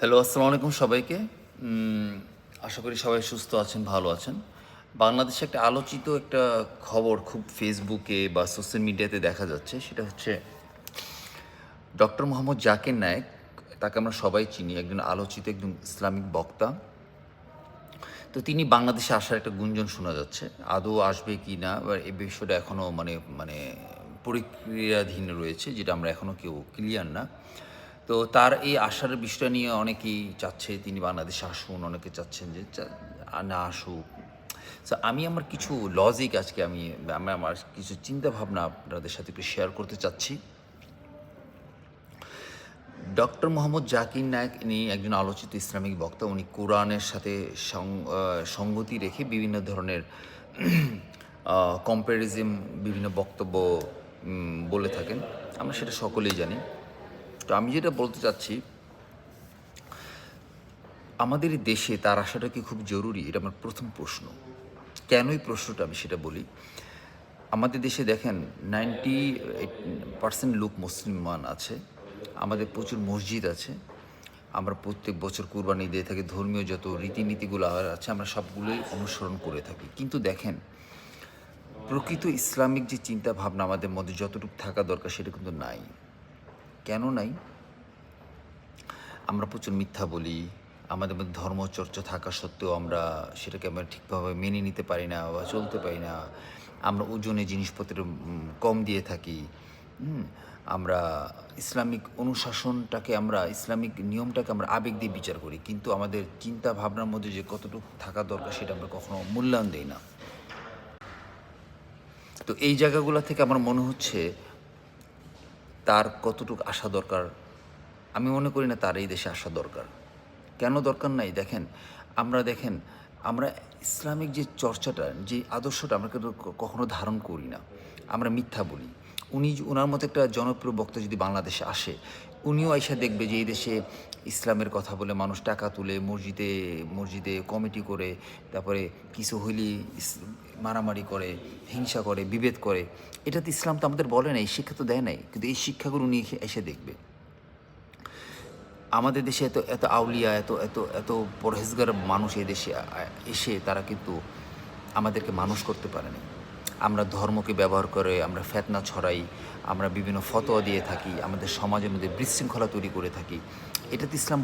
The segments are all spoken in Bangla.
হ্যালো, আসসালামু আলাইকুম সবাইকে। আশা করি সবাই সুস্থ আছেন, ভালো আছেন। বাংলাদেশে একটা আলোচিত একটা খবর খুব ফেসবুকে বা সোশ্যাল মিডিয়াতে দেখা যাচ্ছে। সেটা হচ্ছে ডক্টর মোহাম্মদ জাকির নায়েক। তাকে আমরা সবাই চিনি, একজন আলোচিত একজন ইসলামিক বক্তা। তো তিনি বাংলাদেশে আসার একটা গুঞ্জন শোনা যাচ্ছে। আদৌ আসবে কি না বা এই বিষয়টা এখনও মানে প্রক্রিয়াধীন রয়েছে, যেটা আমরা এখনও কেউ ক্লিয়ার না। তো তার এই আসার বিষয়টা নিয়ে অনেকেই চাচ্ছে তিনি বাংলাদেশে আসুন, অনেকে চাচ্ছেন যে না আসুক। সো আমি আমার কিছু লজিক আজকে আমি আমার কিছু চিন্তাভাবনা আপনাদের সাথে একটু শেয়ার করতে চাচ্ছি। ডক্টর মোহাম্মদ জাকির নায়েক ইনি একজন আলোচিত ইসলামিক বক্তা। উনি কোরআনের সাথে সঙ্গতি রেখে বিভিন্ন ধরনের কম্প্যারিজম বিভিন্ন বক্তব্য বলে থাকেন। আমরা সেটা সকলেই জানি। তো আমি যেটা বলতে চাচ্ছি, আমাদের এই দেশে তার আসাটা কি খুব জরুরি? এটা আমার প্রথম প্রশ্ন। কেন এই প্রশ্নটা আমি সেটা বলি। আমাদের দেশে দেখেন 98% লোক মুসলমান আছে। আমাদের প্রচুর মসজিদ আছে। আমরা প্রত্যেক বছর কুরবানি দিয়ে থাকি। ধর্মীয় যত রীতিনীতিগুলো আছে আমরা সবগুলোই অনুসরণ করে থাকি। কিন্তু দেখেন, প্রকৃত ইসলামিক যে চিন্তা ভাবনা আমাদের মধ্যে যতটুকু থাকা দরকার সেটা কিন্তু নাই। কেন নাই? আমরা প্রচুর মিথ্যা বলি। আমাদের মধ্যে ধর্মচর্চা থাকা সত্ত্বেও আমরা সেটাকে ঠিকভাবে মেনে নিতে পারি না বা চলতে পারি না। আমরা ওজনে জিনিসপত্রের কম দিয়ে থাকি। হুম? আমরা ইসলামিক অনুশাসনটাকে ইসলামিক নিয়মটাকে আমরা আবেগ দিয়ে বিচার করি। কিন্তু আমাদের চিন্তা ভাবনার মধ্যে যে কতটুকু থাকা দরকার সেটা আমরা কখনো মূল্যায়ন দেই না। তো এই জায়গাগুলো থেকে আমার মনে হচ্ছে তার কতটুকু আসা দরকার। আমি মনে করি না তার এই দেশে আসা দরকার। কেন দরকার নাই? দেখেন, আমরা ইসলামিক যে চর্চাটা, যে আদর্শটা আমরা কিন্তু কখনো ধারণ করি না। আমরা মিথ্যা বলি। উনার মতো একটা জনপ্রিয় বক্তা যদি বাংলাদেশে আসে, উনিও আইসা দেখবে যে এই দেশে ইসলামের কথা বলে মানুষ টাকা তুলে মসজিদে মসজিদে কমিটি করে, তারপরে কিছু হইলেই মারামারি করে, হিংসা করে, বিভেদ করে। এটা তো ইসলাম তো আমাদের বলে নাই, শিক্ষা তো দেয় নাই। কিন্তু এই শিক্ষাগুলো উনি এসে দেখবে। আমাদের দেশে এত এত আউলিয়া, এত এত এত পরহেজগার মানুষ এই দেশে এসে তারা কিন্তু আমাদেরকে মানুষ করতে পারেনি। আমরা ধর্মকে ব্যবহার করে আমরা ফেতনা ছড়াই, আমরা বিভিন্ন ফতোয়া দিয়ে থাকি, আমাদের সমাজের মধ্যে বিশৃঙ্খলা তৈরি করে থাকি। এটা তো ইসলাম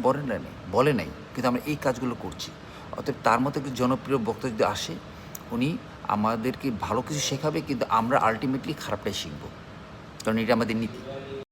বলে নাই, কিন্তু আমরা এই কাজগুলো করছি। অতএব তার মতো একটি জনপ্রিয় বক্তা যদি আসে, উনি আমাদেরকে ভালো কিছু শেখাবে, কিন্তু আমরা আলটিমেটলি খারাপটাই শিখব, কারণ এটা আমাদের নীতি।